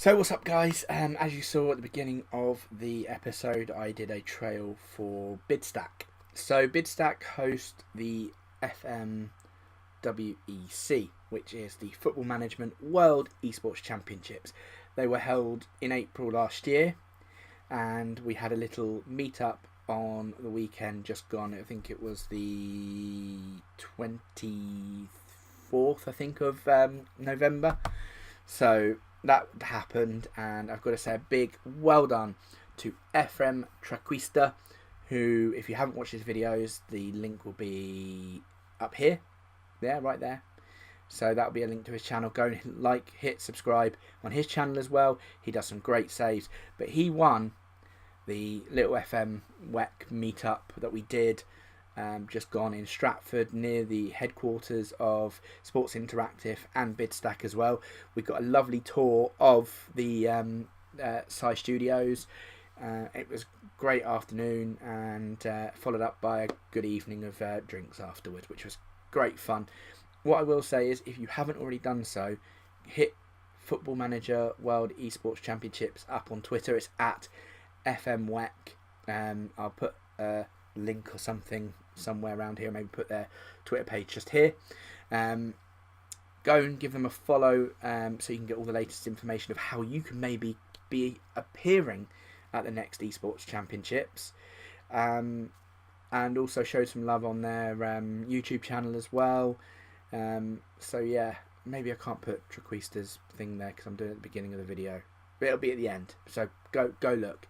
So what's up guys, as you saw at the beginning of the episode, I did a trail for BidStack. So BidStack host the FMWEC, which is the Football Management World Esports Championships. They were held in April last year, and we had a little meet-up on the weekend just gone. I think it was the 24th, I think, of November. So that happened, and I've got to say a big well done to FMWEC, who, if you haven't watched his videos, the link will be up here, right there. So that'll be a link to his channel. Go and hit subscribe on his channel as well. He does some great saves, but he won the little FMWEC meetup that we did just gone in Stratford, near the headquarters of Sports Interactive and BidStack as well. We got a lovely tour of the Sci Studios. It was a great afternoon, and followed up by a good evening of drinks afterwards, which was great fun. What I will say is, if you haven't already done so, hit Football Manager World Esports Championships up on Twitter. It's at FMWEC. I'll put a link or something somewhere around here, maybe put their Twitter page just here. Go and give them a follow, so you can get all the latest information of how you can maybe be appearing at the next esports championships, and also show some love on their YouTube channel as well. So yeah, maybe I can't put Traquista's thing there because I'm doing it at the beginning of the video, but it'll be at the end, so go look.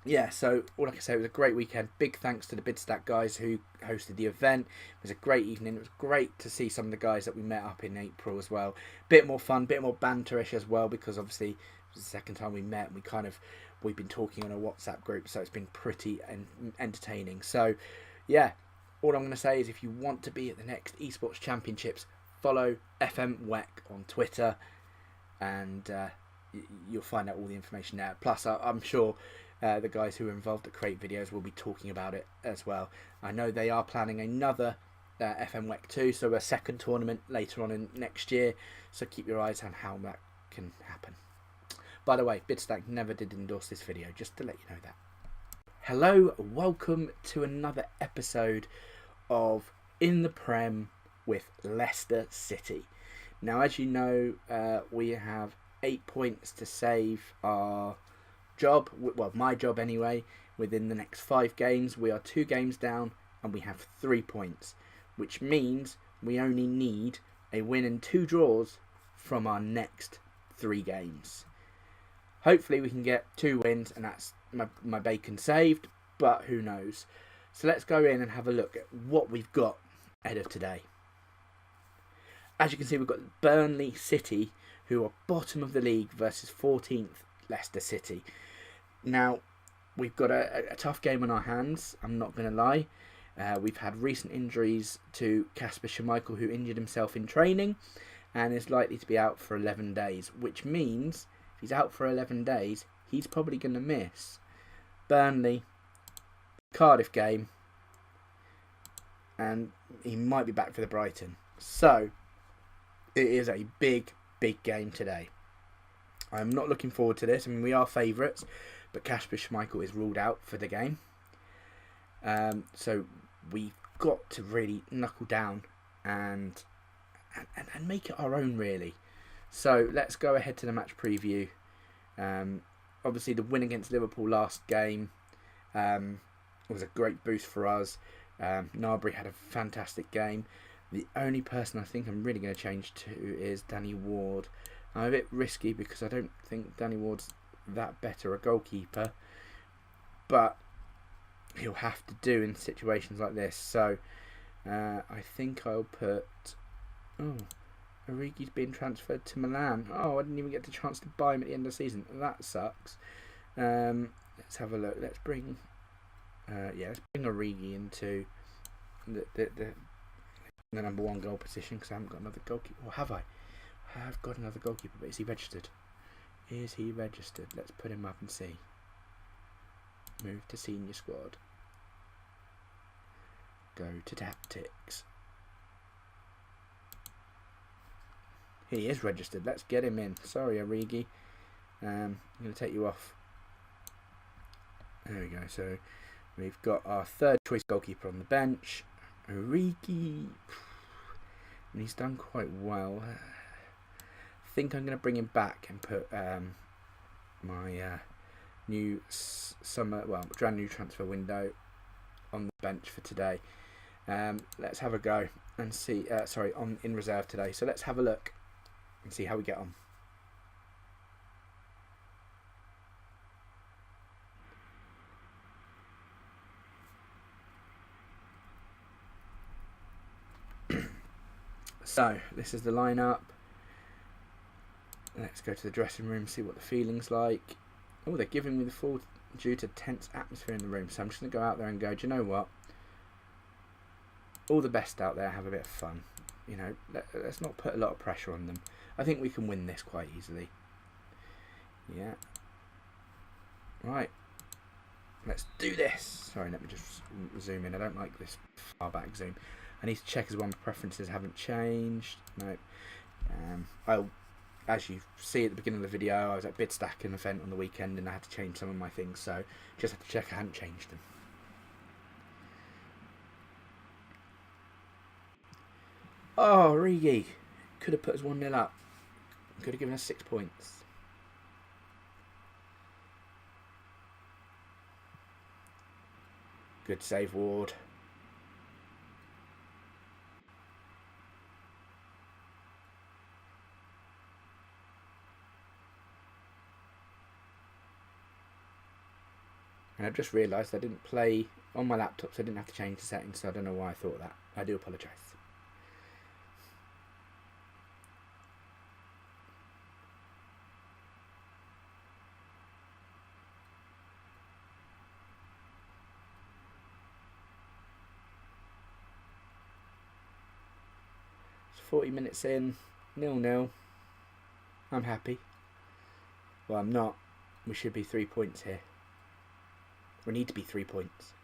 Yeah, so all I can say, it was a great weekend. Big thanks to the BidStack guys who hosted the event. It was a great evening. It was great to see some of the guys that we met up in April as well. Bit more fun, bit more banterish as well, because obviously it was the second time we met, and we've been talking on a WhatsApp group, so it's been pretty entertaining. So yeah, all I'm going to say is, if you want to be at the next esports championships, follow FMWEC on Twitter, and you'll find out all the information there. Plus, I'm sure the guys who are involved at Create Videos will be talking about it as well. I know they are planning another FMWEC 2, so a second tournament later on in next year, so keep your eyes on how that can happen. By the way, BidStack never did endorse this video, just to let you know that. Hello, welcome to another episode of In the Prem with Leicester City. Now, as you know, we have 8 points to save our job, well, my job anyway, within the next 5 games. We are 2 games down, and we have 3 points, which means we only need a win and 2 draws from our next 3 games. Hopefully we can get 2 wins, and that's my bacon saved, but who knows. So let's go in and have a look at what we've got ahead of today. As you can see, we've got Burnley City, who are bottom of the league, versus 14th Leicester City. Now, we've got a tough game on our hands, I'm not going to lie. We've had recent injuries to Kasper Schmeichel, who injured himself in training and is likely to be out for 11 days, which means if he's out for 11 days, he's probably going to miss Burnley, Cardiff game, and he might be back for the Brighton. So, it is a big game today. I'm not looking forward to this. I mean, we are favourites, but Kasper Schmeichel is ruled out for the game. So we've got to really knuckle down and make it our own, really. So let's go ahead to the match preview. Obviously, the win against Liverpool last game was a great boost for us. Gnabry had a fantastic game. The only person I think I'm really going to change to is Danny Ward. I'm a bit risky because I don't think Danny Ward's that better a goalkeeper, but he'll have to do in situations like this. So I think I'll put... Oh, Origi's been transferred to Milan. Oh, I didn't even get the chance to buy him at the end of the season. That sucks. Let's have a look. Let's bring Origi into the number 1 goal position, because I haven't got another goalkeeper. Or have I? I have got another goalkeeper, but is he registered? Is he registered? Let's put him up and see. Move to senior squad. Go to tactics. He is registered. Let's get him in. Sorry, Origi. I'm going to take you off. There we go. So we've got our third choice goalkeeper on the bench. Origi. And he's done quite well. I think I'm going to bring him back and put my new January transfer window on the bench for today. Let's have a go and see. In reserve today. So let's have a look and see how we get on. So this is the lineup. Let's go to the dressing room, see what the feeling's like. Oh, they're giving me the full due to tense atmosphere in the room. So I'm just going to go out there and go, do you know what? All the best out there, have a bit of fun. You know, let's not put a lot of pressure on them. I think we can win this quite easily. Yeah. Right. Let's do this. Sorry, let me just zoom in. I don't like this far back zoom. I need to check as well my preferences haven't changed. No. As you see at the beginning of the video, I was at BidStack, an event on the weekend, and I had to change some of my things, so just had to check I hadn't changed them. Oh, Origi could have put us 1-0 up. Could have given us 6 points. Good save, Ward. And I've just realised I didn't play on my laptop, so I didn't have to change the settings, so I don't know why I thought that. I do apologise. It's 40 minutes in, 0-0. I'm happy. Well, I'm not. We should be 3 points here. We need to be 3 points.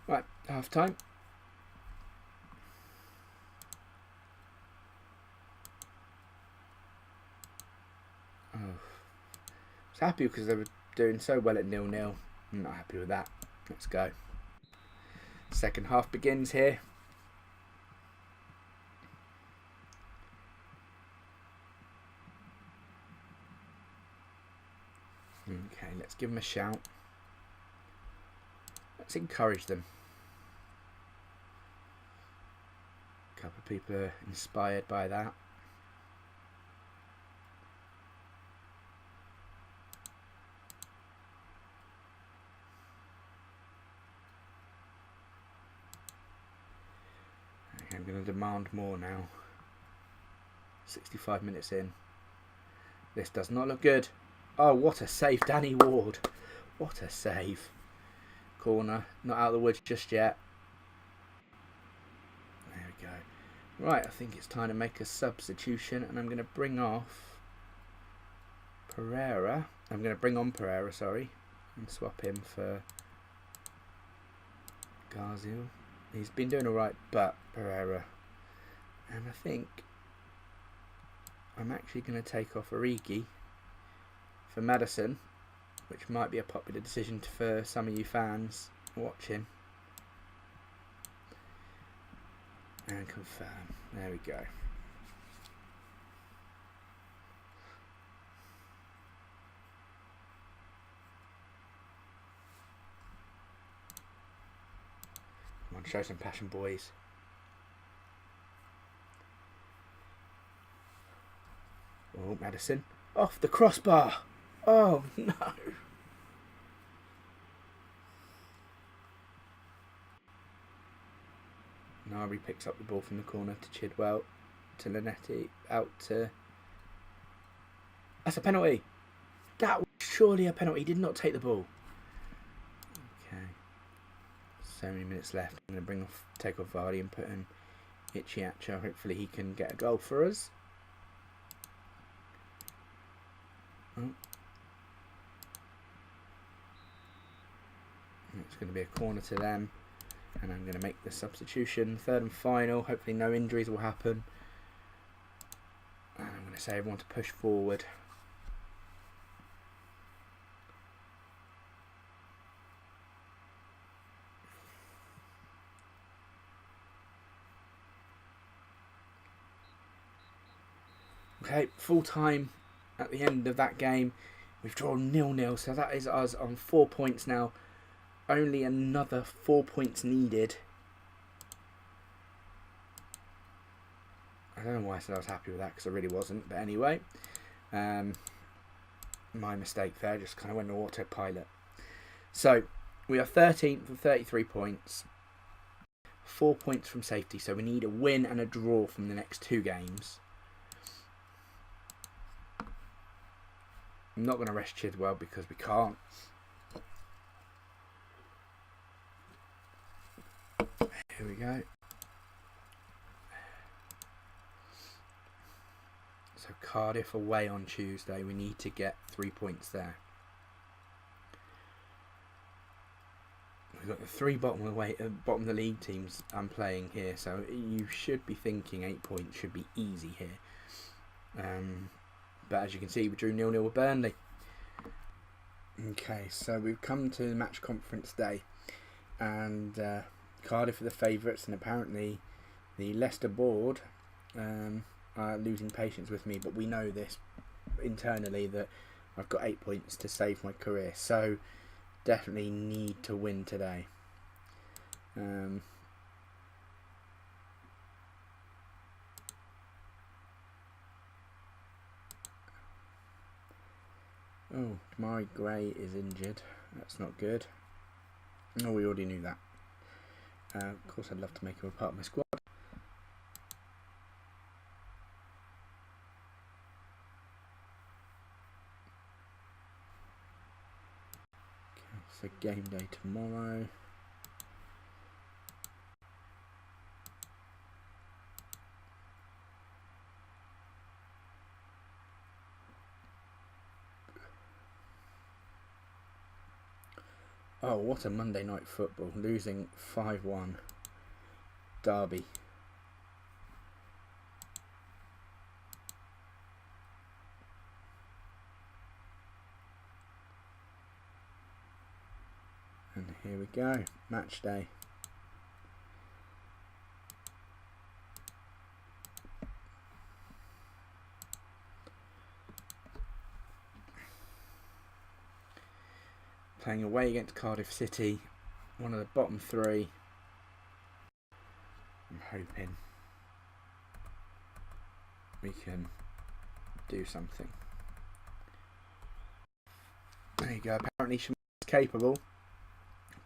Right, half time. Oh. I was happy because they were doing so well at 0-0. I'm not happy with that. Let's go. Second half begins here. Okay, let's give them a shout. Let's encourage them. A couple of people are inspired by that. Okay, I'm going to demand more now. 65 minutes in. This does not look good. Oh, what a save, Danny Ward. What a save. Corner, not out of the woods just yet. There we go. Right, I think it's time to make a substitution, and I'm going to bring off Pereira. I'm going to bring on Pereira, sorry, and swap him for Garzil. He's been doing alright, but Pereira. And I think I'm actually going to take off Origi for Madison, which might be a popular decision for some of you fans watching. And confirm. There we go. Come on, show some passion, boys. Oh, Madison. Off the crossbar. Oh, no. Nari picks up the ball from the corner to Chidwell, to Linetti, out to... That's a penalty. That was surely a penalty. He did not take the ball. Okay. So many minutes left. I'm going to take off Vardy and put in Ichiacho. Hopefully he can get a goal for us. Oh. It's going to be a corner to them, and I'm going to make the substitution, third and final. Hopefully no injuries will happen. going to say everyone to push forward. Okay, full time at the end of that game. We've drawn 0-0, so that is us on 4 points now. Only another 4 points needed. I don't know why I said I was happy with that, because I really wasn't. But anyway, my mistake there, just kind of went to autopilot. So we are 13th with 33 points. 4 points from safety, so we need a win and a draw from the next 2 games. I'm not going to rest Chidwell because we can't. Here we go. So Cardiff away on Tuesday. We need to get 3 points there. We've got the 3 bottom of the league teams I'm playing here, so you should be thinking 8 points should be easy here. But as you can see, we drew 0-0 with Burnley. Okay, so we've come to the match conference day, and Cardiff are the favourites, and apparently the Leicester board are losing patience with me, but we know this internally that I've got 8 points to save my career, so definitely need to win today. Oh, Damari Gray is injured. That's not good. Oh, we already knew that. Of course, I'd love to make him a part of my squad. Okay, so game day tomorrow. Oh, what a Monday night football. Losing 5-1. Derby. And here we go. Match day. Playing away against Cardiff City, one of the bottom 3. I'm hoping we can do something. There you go. Apparently Shimon is capable,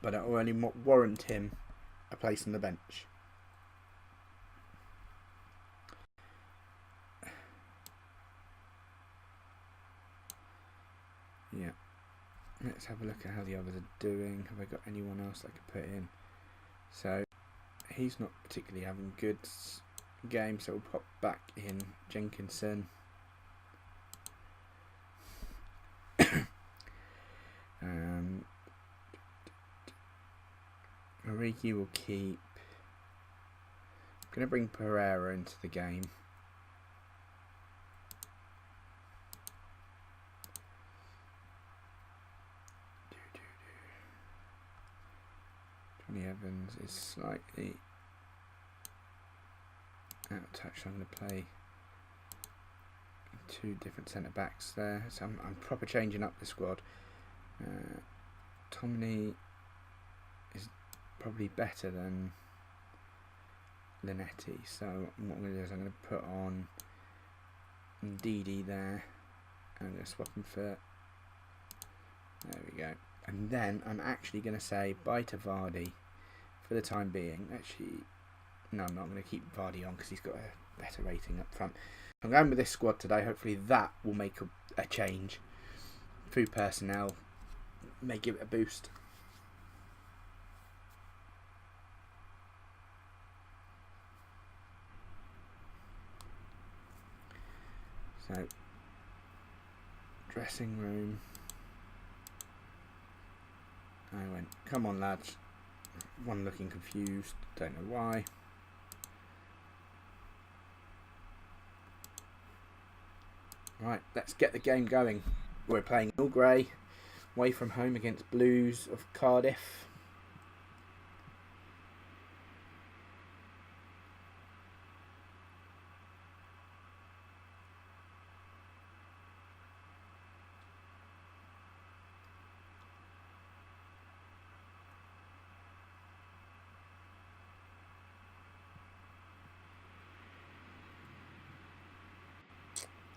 but it will only warrant him a place on the bench. Yeah. Let's have a look at how the others are doing. Have I got anyone else I could put in? So he's not particularly having good game, so we'll pop back in Jenkinson. Origi will keep. I'm going to bring Pereira into the game. Johnny Evans is slightly out of touch, so I'm going to play 2 different centre backs there. So I'm proper changing up the squad. Tomney is probably better than Linetti, so what I'm going to do is I'm going to put on Ndidi there. I'm going to swap him for. There we go. And then I'm actually going to say bye to Vardy for the time being. Actually, no, I'm not. I'm going to keep Vardy on because he's got a better rating up front. I'm going with this squad today. Hopefully that will make a change. Through personnel, may give it a boost. So, dressing room. I went, come on lads. One looking confused, don't know why. Right, let's get the game going. We're playing All Grey, away from home against Blues of Cardiff.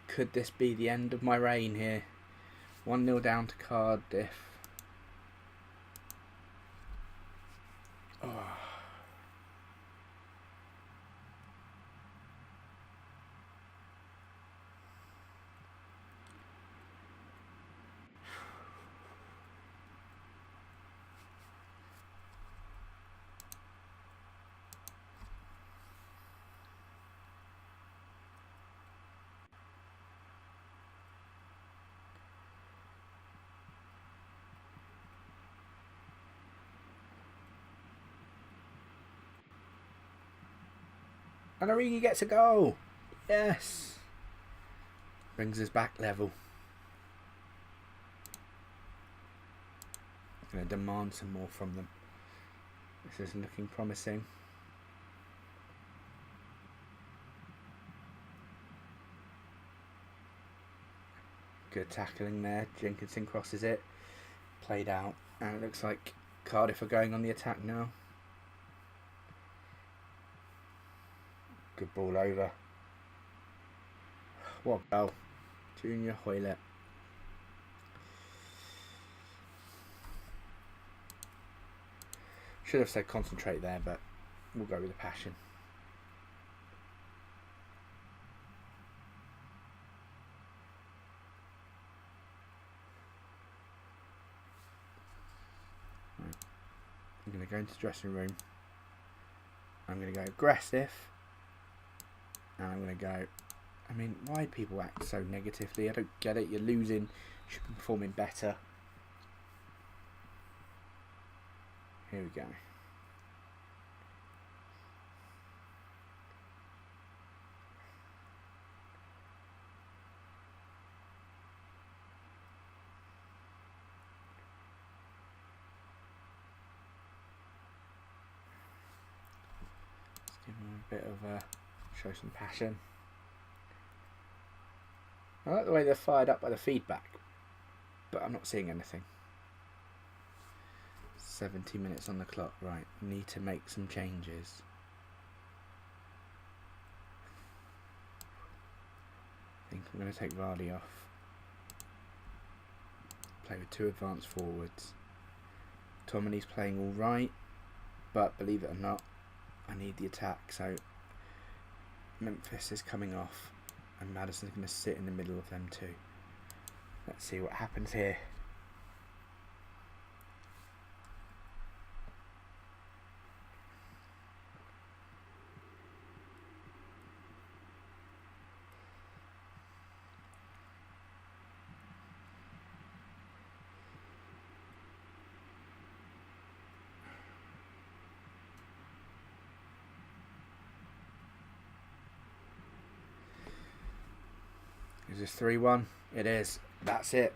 Could this be the end of my reign here? 1-0 down to Cardiff. Oh. And Origi gets a goal. Yes. Brings us back level. Going to demand some more from them. This isn't looking promising. Good tackling there. Jenkinson crosses it. Played out. And it looks like Cardiff are going on the attack now. Good ball over. What a goal. Junior Hoylett. Should have said concentrate there, but we'll go with the passion. Right. I'm going to go into the dressing room. I'm going to go aggressive. And I'm going to go... I mean, why do people act so negatively? I don't get it. You're losing. You should be performing better. Here we go. Let's give them a bit of a... show some passion. I like the way they're fired up by the feedback, but I'm not seeing anything. 70 minutes on the clock. Right, need to make some changes. I think I'm going to take Vardy off. Play with 2 advanced forwards. Tomini's playing all right, but believe it or not, I need the attack. So Memphis is coming off, and Maddison's going to sit in the middle of them too. Let's see what happens here. Is this 3-1? It is. That's it.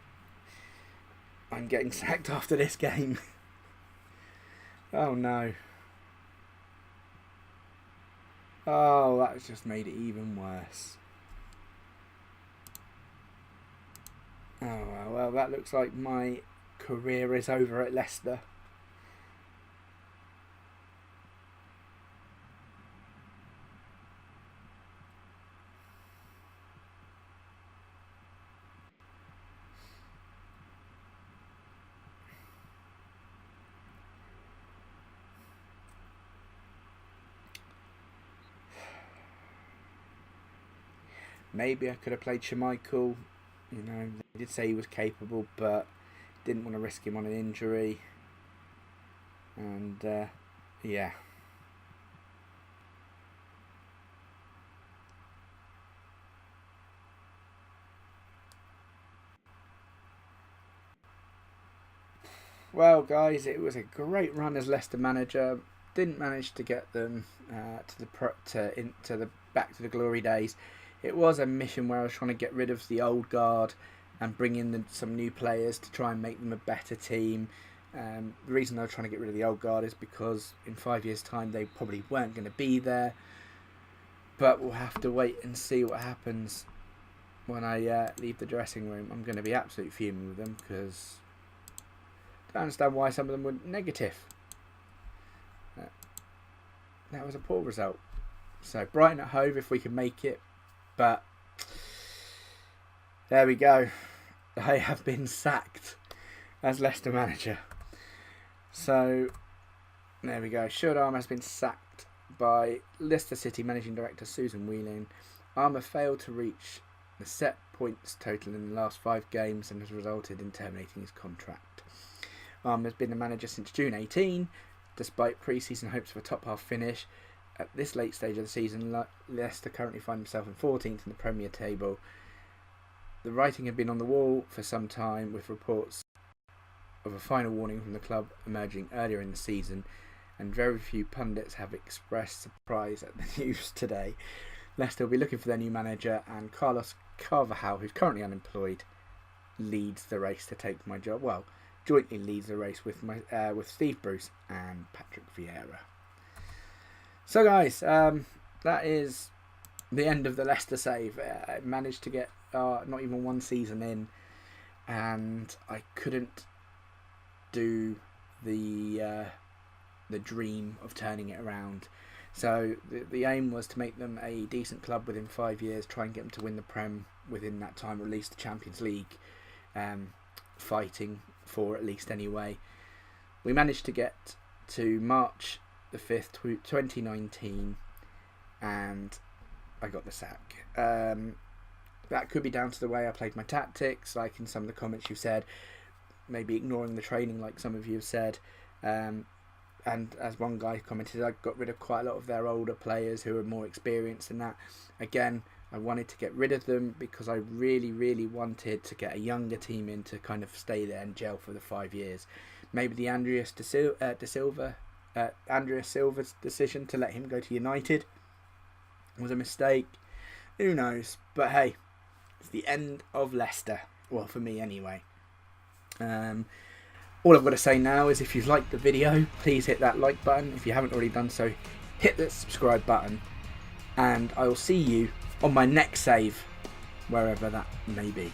I'm getting sacked after this game. Oh no. Oh, that's just made it even worse. Oh well, that looks like my career is over at Leicester. Maybe I could have played Schmeichel. You know, they did say he was capable, but didn't want to risk him on an injury. And, yeah. Well, guys, it was a great run as Leicester manager. Didn't manage to get them back to the glory days. it was a mission where I was trying to get rid of the old guard and bring in some new players to try and make them a better team. The reason I was trying to get rid of the old guard is because in 5 years' time they probably weren't going to be there. But we'll have to wait and see what happens when I leave the dressing room. I'm going to be absolutely fuming with them because I don't understand why some of them were negative. That was a poor result. So Brighton at home if we can make it. But there we go. I have been sacked as Leicester manager. So there we go. Stuart Armour has been sacked by Leicester City Managing Director Susan Whelan. Armour failed to reach the set points total in the last 5 games and has resulted in terminating his contract. Armour has been the manager since June 18, despite pre-season hopes of a top half finish. At this late stage of the season, Leicester currently find themselves in 14th in the Premier table. The writing had been on the wall for some time, with reports of a final warning from the club emerging earlier in the season, and very few pundits have expressed surprise at the news today. Leicester will be looking for their new manager, and Carlos Carvajal, who's currently unemployed, leads the race to take my job. Well, jointly leads the race with Steve Bruce and Patrick Vieira. So guys, that is the end of the Leicester save. I managed to get not even 1 season in, and I couldn't do the dream of turning it around. So the aim was to make them a decent club within 5 years, try and get them to win the Prem within that time, or at least the Champions League, fighting for at least anyway. We managed to get to March the 5th, 2019, and I got the sack. That could be down to the way I played my tactics, like in some of the comments you said, maybe ignoring the training like some of you have said. And as one guy commented, I got rid of quite a lot of their older players who are more experienced than that. Again, I wanted to get rid of them because I really, really wanted to get a younger team in to kind of stay there and gel for the 5 years. Maybe the Andreas Silva's decision to let him go to United was a mistake. Who knows? But hey, it's the end of Leicester. Well, for me anyway. All I've got to say now is if you've liked the video, please hit that like button. If you haven't already done so, hit the subscribe button. And I will see you on my next save, wherever that may be.